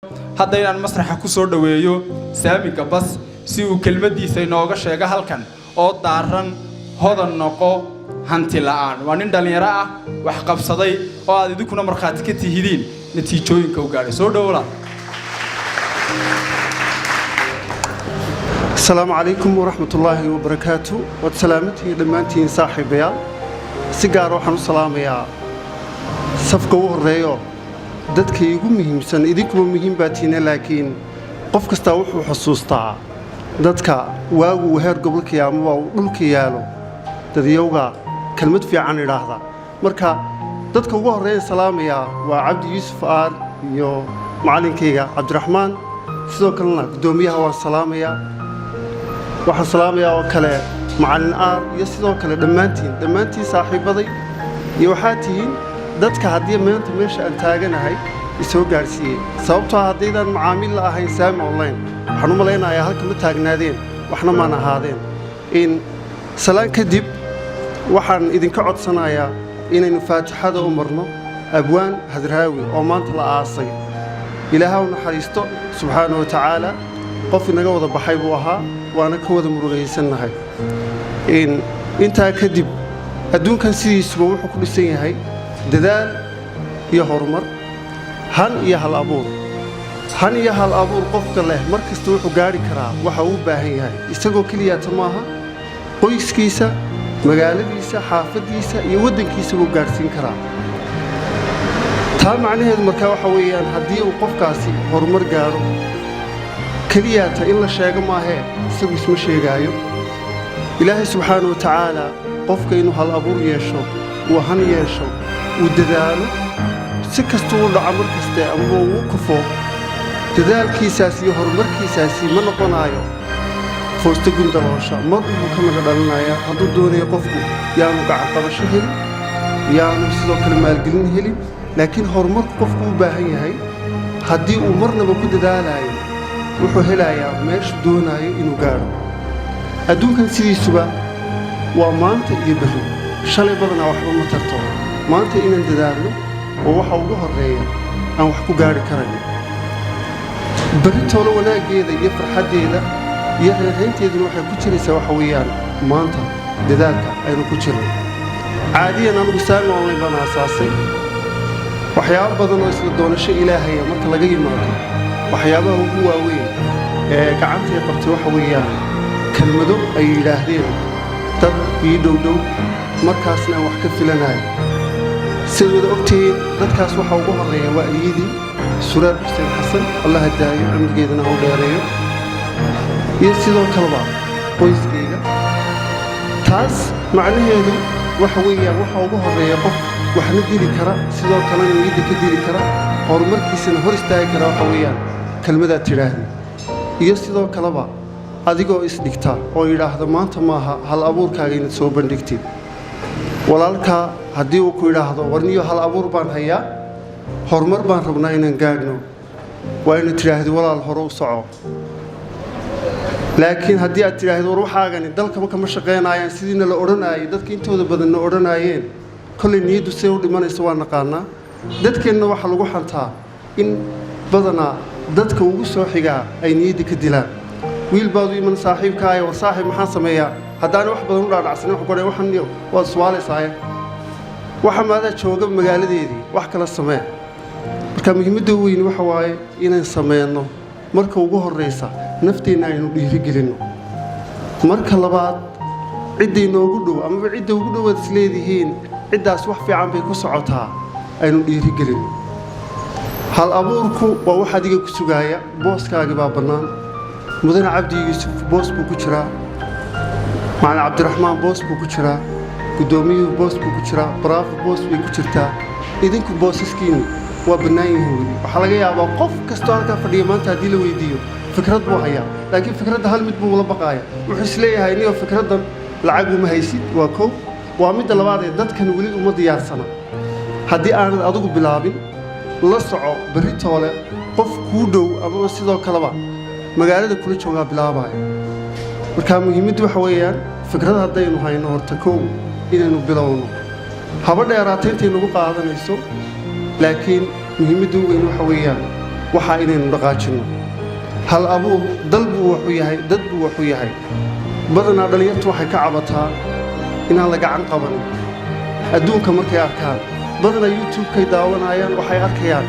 hadda inaan masraxa ku soo dhaweeyo saamiga bas si uu kelmadiisa inooga sheego halkan oo daaran hodan noqo hanti la'aan waa nin dhalinyaro ah wax qabsaday oo aad idinkuna marxaati ka tihidiin natiijooyinka u gaaray soo dhawla السلام عليكم ورحمة الله وبركاته وسلامتي دمانتين صاحبيا سيجار وحنا السلام يا صفقة وريو dadka igu muhiimsan idinku muhiim baatina laakiin qof kasta wuxuu xusuustaa dadka waagu heer gobolka ama dhulka yaalo dadiyowga kalmad fiican iraahda marka dadka ugu horeeyay salaamaya waa Cabdi Yuusuf Aar iyo macallinkayga Cabdiraxmaan sidoo kalena gudoomiyaha waa salaamaya waxa salaamaya oo kale macallin Aar iyo sidoo kale dhammaantiin saaxiibaday iyo waxa tihiin dadka haddii maanta meesha aan taaganahay isoo gaarsiiyay sababtoo haddaydan macaamiil la ahayn saami online waxaan u malaynayaa halka ma taagnaadeen waxna maan ahaadeen in salaan kadib waxaan idinka codsanayaa inaynu faatixada u marno abwaan hadraawi oo maanta la aasay ilaahay u naxariisto subxaanahu wa tacaala qof inaga wada baxay buu ahaa waana ka wada murugaysannahay intaa kadib adduunkan sidiisuba wuxuu ku dhisan yahay dadaal iyo horumar han iyo hal abuur qofka leh markasta wuxuu gaari karaa waxa uu baahan yahay isagoo kaliya tamaaha qoyskiisa magaaladiisa xaafadiisa iyo wadankiisa uu gaarsiin karaa taa macnaheedu marka waxa weeyaan haddii uu qofkaasi horumar gaaro kaliya in la sheego maahe isagu isma sheegaayo ilaahay subxaanahu wa tacaala qofka inuu hal abuur yeesho uu han yeesho ودداله سكستو لعب مركزته أما وقفه ددال كيساسي هرمركيساسي من قنايا فوستقول دلاشة مرة كمان قدرنايا هذو دوني يقفوا يعني قاعد طبش هلي يعني سلوك المال قلنا هلي لكن هرمرك قفوا باهي هاي هدي ومرنا بكل ددالاي وحو هلايا ماش دوناي إنه قارب أدون كان سيدي سبا ومانت يبهو شالي بدنا وحبا مترطور maanta inaan dadaalno oo waxa ugu horeeya aan wax ku gaari karayno baritoolo wanaageeda iyo farxadeeda iyo reereynteedu waxay ku jiraysaa waxa weeyaan maanta dadaalka aynu ku jirno caadiyan anigu saami online baan aasaasay waxyaabo badan oo isla doonasho ilaahay marka laga yimaado waxyaabaha ugu waaweyn ee gacantay qabtay waxa weeyaan kelmado ay yiraahdeen dad ii dhow markaasna wax ka filanayo سيد أختي ذكرت وحوي بحرية وأليدي سورة حسين حسن الله هدايه عمر جيدنا هو داريه يسيدون كلبا قويس كيجا تاس معناه هذا وحوية بحرية قف وحنديري كرا سيدون كمان يدي كديري كرا أو مركز نهور استاي كرا وحوية كلمة تراهن يسيدون كلبا هذه جو إسدكتا أو يراه هذا ما أنت ما هالأبور كاين تصوبن دكتي walaalka hadii uu ku yiraahdo warniyo hal abuur baan hayaa horumar baan rabnaa inaan gaadhno waa inuu tiraahdo walaal hore u soco laakiin hadii aad tiraahdo ruuxaagani dalka ma shaqeynayaan sidina la oranaayay dadka intooda badan na oranaayeen kulli niyadu say u dhimanayso waa naqaana dadkeenna waxa lagu xantaa in badana dadka ugu soo xigaa ay niyada ka dilaan wiil baad u iman saaxiibkaayo war saaxiib maxaan sameeyaa haddaan wax badan u dhaadhacsan wax qoray waxan waa su'aalaysay waxa maada jooga magaaladeedii wax kala samee marka muhiimadda weyn waxa waaye inaan sameeyno marka ugu horeysa nafteena aynu dhiirigelino marka labaad cidina ugu dhow ama cidda ugu dhowaad isleedihiin ciddaas wax fiican bay ku socotaa aynu dhiirigelino hal abuurku waa wax adiga ku sugaaya booskaaga baa banaan mudane Cabdi Yuusuf boos buu ku jiraa معنا عبد الرحمن بوس بوكشرا قدومي بوس بوكشرا براف بوس بوكشرتا إذنكم بوس سكين وبنايه وحلاقي يا وقف كستوان كفردي ما أنت هدي له ويديو فكرة بوهايا لكن فكرة هالمت بولا بقايا وحس لي هاي نيو فكرة العقل ما هيسيد وكوف وعمد لبعض الدات كان ولي ومضيع سنة هدي أنا أدوق بلابين لصعو بريتولا قف كودو أما مسيدو كلبا مقالة كل شوغا بلاباي marka muhiimaddu waxa weeyaan fikrada hadaynu hayno horta koow inaynu bilowno haba dheeraatay intii nagu qaadanayso laakiin muhiimaddu weyn waxa weeyaan waxaa inaynu dhaqaajinno hal abuur dal buu wuxuu yahay dad buu wuxuu yahay badanaa dhallinyartu waxay ka cabataa inaan la gacan qabanin adduunka markay arkaan badanaa youtube-kay daawanayaan waxay arkayaan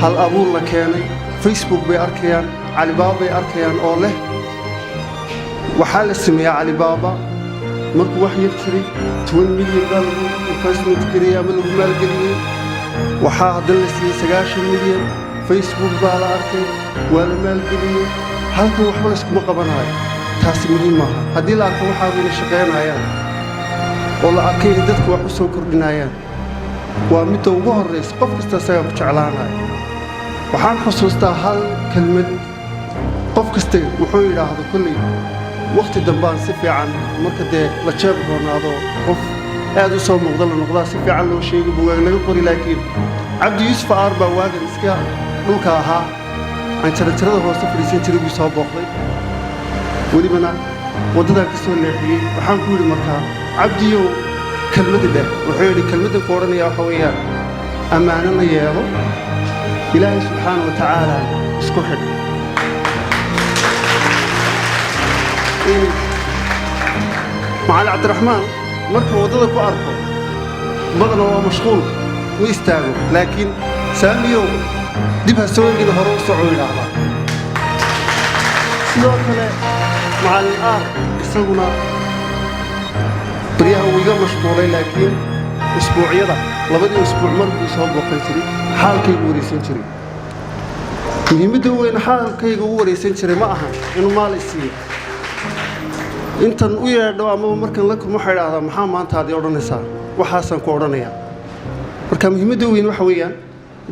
hal abuur la keenay facebook bay arkayaan calibaaba bay arkayaan oo leh waxaa la sameeyaa calibaaba markuu wax yar jiray 20 milyan baa lagu investment geliyey ama lagu maalgeliyey waxaa haddana la siiyey 90 milyan facebook baa la arkay waa la maalgeliyey halkan waxba layskuma qabanayo taasi muhiim maaha haddii la arko waxaa inay shaqaynayaan oo la arkay in dadku wax u soo kordhinayaan waa midda ugu horraysa qof kasta isagaa ku jeclaanaya waxaan xusuustaa hal kelmad qof kasta wuxuu yidhaahdo kolley waqti dambaan si fiican marka dee la jeeb roonaado qof aad u soo muuqda la noqdaa si fiican loo sheegi bugaag laga qori laakiin cabdi yuusuf aar baa waagan iska dhulka ahaa aan jarajarada hoose fadhiisan jiray buu soo booqday welibana waddadan ka soo leexiyey waxaan ku yidhi markaa cabdiyow kelmadda dheh wuxuu yidhi kelmaddan ku odhanaya waxa weeyaan ammaanana yeelo ilaahay subxaana wa tacaala isku xidh macali cabdiraxmaan marka waddada ku arko badana waa mashquul u istaago laakiin saamiyow dib ha soo egida hore u soco yidhaahdaa sidoo kale macallin aar isaguna baryaha wuu iga mashquulay laakiin usbuucyada labadii usbuuc mar buu soo booqan jiray xaalkaygu waraysan jiray muhiimadda weyn xaalkayga ugu waraysan jiray ma aha inuu maal isiiyo intan u yeedho amaba markan la kulmo waxay idhaahdaa maxaa maanta aad ii odhanaysaa waxaasaan ku odhanayaa marka muhiimadda weyn waxa weeyaan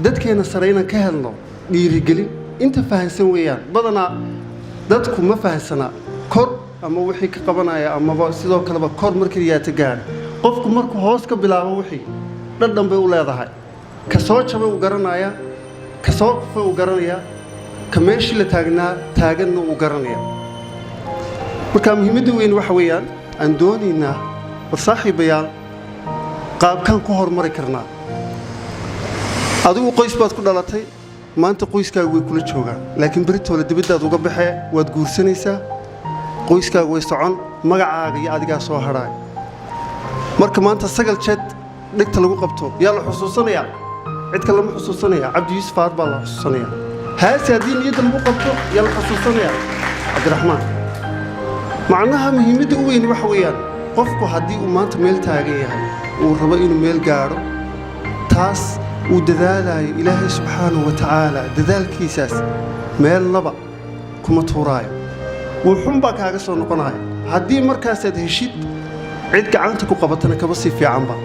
dadkeenna sare inaan ka helno dhiirigelin inta fahansan weeyaan badanaa dadku ma fahansanaa kor ama wixii ka qabanaya amaba sidoo kaleba kor markaliyaata gaadha qofku markuu hoos ka bilaabo wixii dhadhan bay u leedahay ka soo jabay uu garanayaa ka soo kufay uu garanayaa ka meeshii la taaganna uu garanayaa marka muhiimadda weyn waxa weeyaan aan doonaynaa war saaxiibayaal qaabkaan ku horumari karnaa adigu qoys baad ku dhalatay maanta qoyskaagu way kula joogaan laakiin beritoole dibaddaad uga baxee waad guursanaysaa qoyskaagu way socon magacaaga iyo adigaa soo hadhaay marka maanta 9 jeed dhigta lagu qabto yaa la xusuusanayaa cid kale lama xusuusanayaa cabdi yuusuf aar baa la xusuusanayaa haase haddii niyadda lagu qabto yaa la xusuusanayaa cabdiraxmaan macnaha muhiimadda u weyn waxa weeyaan qofku haddii uu maanta meel taagan yahay uu rabo inuu meel gaadho taas uu dadaalayo ilaahay subxaanahu wa tacaala dadaalkiisaas meelnaba kuma tuuraayo wuxun baa kaaga soo noqonaya haddii markaasaad heshid cid gacanta ku qabatana kaba sii fiicanba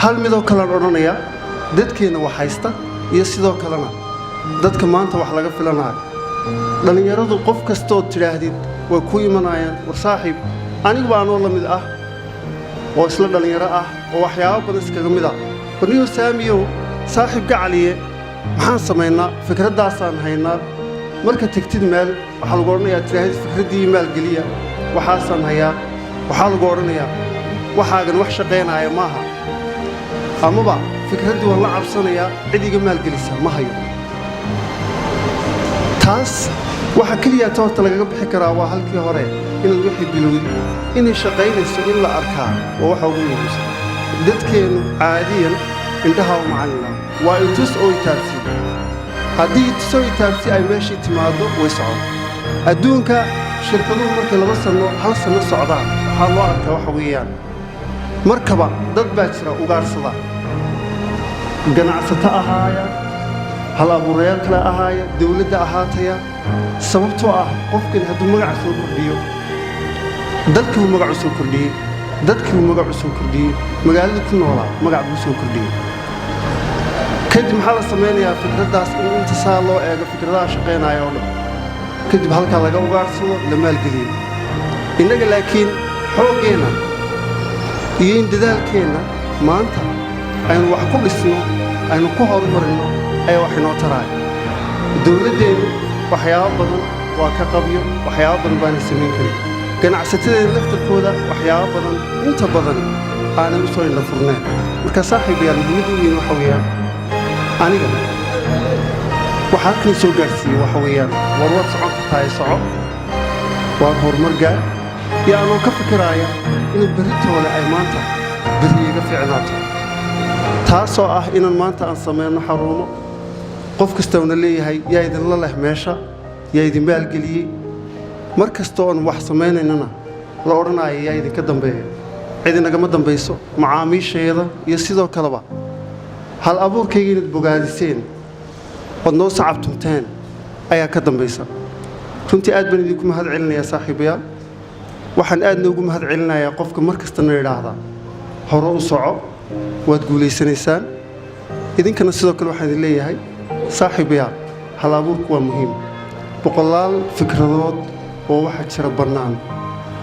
hal midoo kalean odhanayaa dadkeenna wax haysta iyo sidoo kalena dadka maanta wax laga filanayo dhallinyaradu qof kastood tidhaahdid way ku imanayaan war saaxiib anigu baanoo la mid ah oo isla dhallinyaro ah oo waxyaabo badan iskaga mid ah warniyo saamiyow saaxiib gacaliye maxaan samaynaa fikraddaasaan haynaa marka tegtid meel waxaa lagu odhanayaa tidhaahdid fikraddii maalgeliya waxaasaan hayaa waxaa lagu odhanayaa waxaagan wax shaqaynaya maaha amaba fikraddii waan la cabsanayaa cid iga maalgelisa ma hayo taas waxa keliyaata horta lagaga bixi karaa waa halkii hore inaad wixii bilowdi inay shaqaynayso in la arkaa waa waxa ugu muhiimsan dadkeennu caadiyan indhaha u macallina waa intus oo itaabsi haddii itusoo itaabsi ay meeshii timaaddo way socon adduunka shirkaduhu markay 2 sanno 1 sanno socdaan waxaa loo arkaa waxa weeyaan markaba dad baa jira ugaarsada ganacsato ahaaya hal abuurayaal kale ahaaya dawladda ahaataya sababtoo ah qofkan hadduu magaca soo kordhiyo dalkii magacu soo kordhiyey dadkii magacu soo kordhiyey magaalada ku noolaa magac buu soo kordhiyey kadib maxaa la samaynayaa fikraddaas in inta saa loo eego fikradaha shaqaynaya oo dhan kadib halkaa laga ugaarsado la maalgeliyo innaga laakiin xooggeenna iyo in dadaalkeenna maanta aynu wax ku dhisno aynu ku horumarinno ayaa wax inoo taraya dawladdeennu waxyaabo badan waa ka qabyo waxyaabo badan baana samayn karin ganacsatadeena laftarkooda waxyaabo badan inta badan aanay u soo indha furneen marka saaxiibayaal muhiimadda weyn waxa weeyaan aniga waxaa halkan soo gaarsiiyey waxa weeyaan war waad socon kartaa soco waan horumar gaar iyo anoo ka fikiraaya inuu berritooda ay maanta berri iga fiicnaato taasoo ah inaan maanta aan samayno xarumo qof kasta una leeyahay yaa idinla leh meesha yaa idin maalgeliyey mar kastoo aan wax samaynayna la odhanaayo yaa idinka dambeeya cid inagama dambayso macaamiisheeda iyo sidoo kaleba hal abuurkayga inaad bogaadiseen ood noo sacabtumteen ayaa ka dambaysa runtii aad baan idinku mahad celinayaa saaxiibayaal waxaan aadna ugu mahad celinayaa qofka mar kastana idhaahda hore u soco waad guulaysanaysaan idinkana sidoo kale waxaan idin leeyahay saaxiibayaal hal abuurku waa muhiim boqolaal fikradood oo waxaa jira bannaan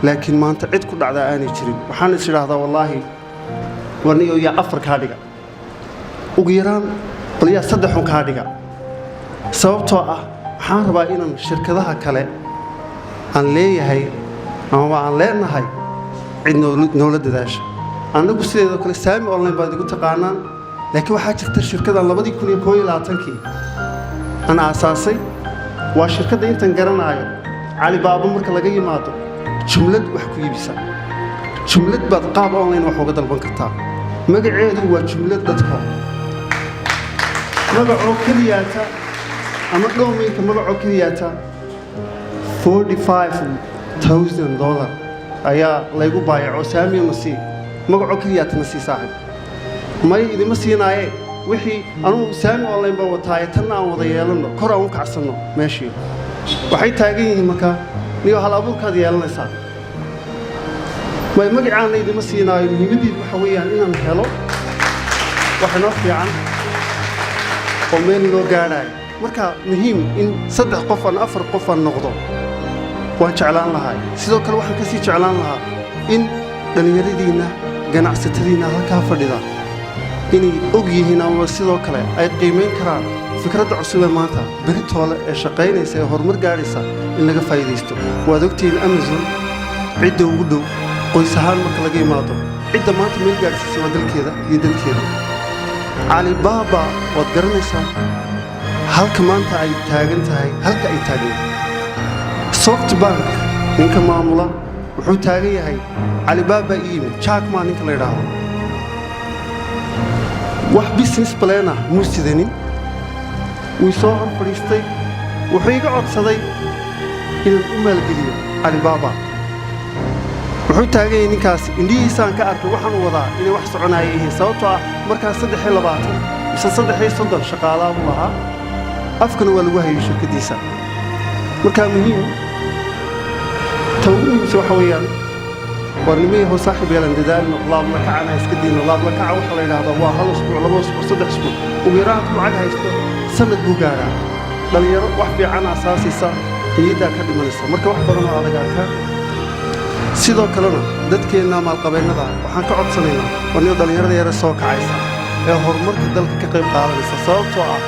laakiin maanta cid ku dhacdaa aanay jirin waxaan is idhaahdaa wallaahi warniyo yaa 4 kaa dhiga ugu yaraan bal yaa 3 kaa dhiga sababtoo ah waxaan rabaa inaan shirkadaha kale aan leeyahay ama aan leenahay cid noola dadaasha annagu sideedoo kale saami online baad igu taqaanaan laakiin waxaa jirta shirkadan 2021kii aan aasaasay waa shirkadda intan garanaayo cali baaba marka laga yimaado jumlad wax ku iibisa jumlad baad qaab online wax uga dalban kartaa magaceedu waa jumlad.com magacoo keliyaata ama dhoominka magacoo keliyaata $45,000 ayaa laygu baayaco saamiyo nasii magacoo keliyaata nasii saaxib may idima siinaaye wixii anugu saami online baa wataaye tanna aan wada yeelanno kor aan u kacsanno meeshii waxay taagan yihiin markaa niyo hal abuurkaad yeelanaysaa may magacaana idima siinaayo muhiimaddiidu waxa weeyaan inaan helo wax inoo fiican oo meel loo gaadhaayo marka muhiim in 3 qof aan 4 qof aan noqdo waan jeclaan lahaa sidoo kale waxaan ka sii jeclaan lahaa in dhallinyaradiinna ganacsatadiinna halkaa fadhida inay og yihiin ama sidoo kale ay qiimayn karaan fikradda cusub ee maanta beritoole ee shaqaynaysa ee horumar gaadhaysa in laga faa'iidaysto waad ogtihiin Amazon cidda ugu dhow qoys ahaan marka laga yimaado cidda maanta meel gaadhsiisay waa dalkeeda iyo dalkeeda Alibaba waad garanaysaa halka maanta ay taagan tahay halka ay taagan SoftBank ninka maamula wuxuu taagan yahay Alibaba iyo Jack Ma ninka la yiraahdo wax business plan ah muusidanin wuu soo fadhiistay wuxuu iga codsaday inaan u maalgeliyo Alibaba wuxuu taagan yahay ninkaas indhihiisaan ka arkay waxaan wadaa inay wax soconaayeen sababtoo ah markaas 320 mise 330 shaqaalaha u lahaa afkana waa lagu hayay shirkadiisa marka muhiim tawqiifkiisa waxa weeyaan warnimada hoo saaxiib yeelan dadaalno laab la kacana iska diino laab la kaca waxa la yiraahdaa waa hal usbuuc laba usbuuc 3 usbuuc ugu yaraan lacag haysto sanad buu gaaraa dhalinyaro wax fiican asaasaysa niyadda ka dhimanaysa marka wax badan oo adag arkaa sidoo kalena dadkeena maalqabeennada waxaan ka codsanaynaa warniyo dhalinyarada yar soo kacaysa ee horumarka dalka ka qayb qaadanaysa sababtoo ah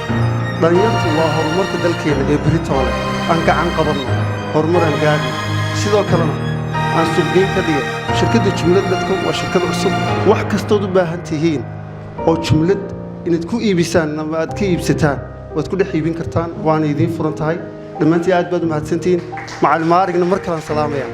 dhalinyartu waa horumarka dalkeena ee beritoole aan gacan qabanno horumaran gaadhi sidoo kalena aan suuqgeyn ka dhigo shirkadda jumlad.com waa shirkad cusub wax kastood u baahan tihiin oo jumlad inaad ku iibisaan ama aad ka iibsataan waad ku dhex iibin kartaan waana idiin furan tahay dhammaantiin aad baad u mahadsantihiin macalin maarigna mar kale salaamaya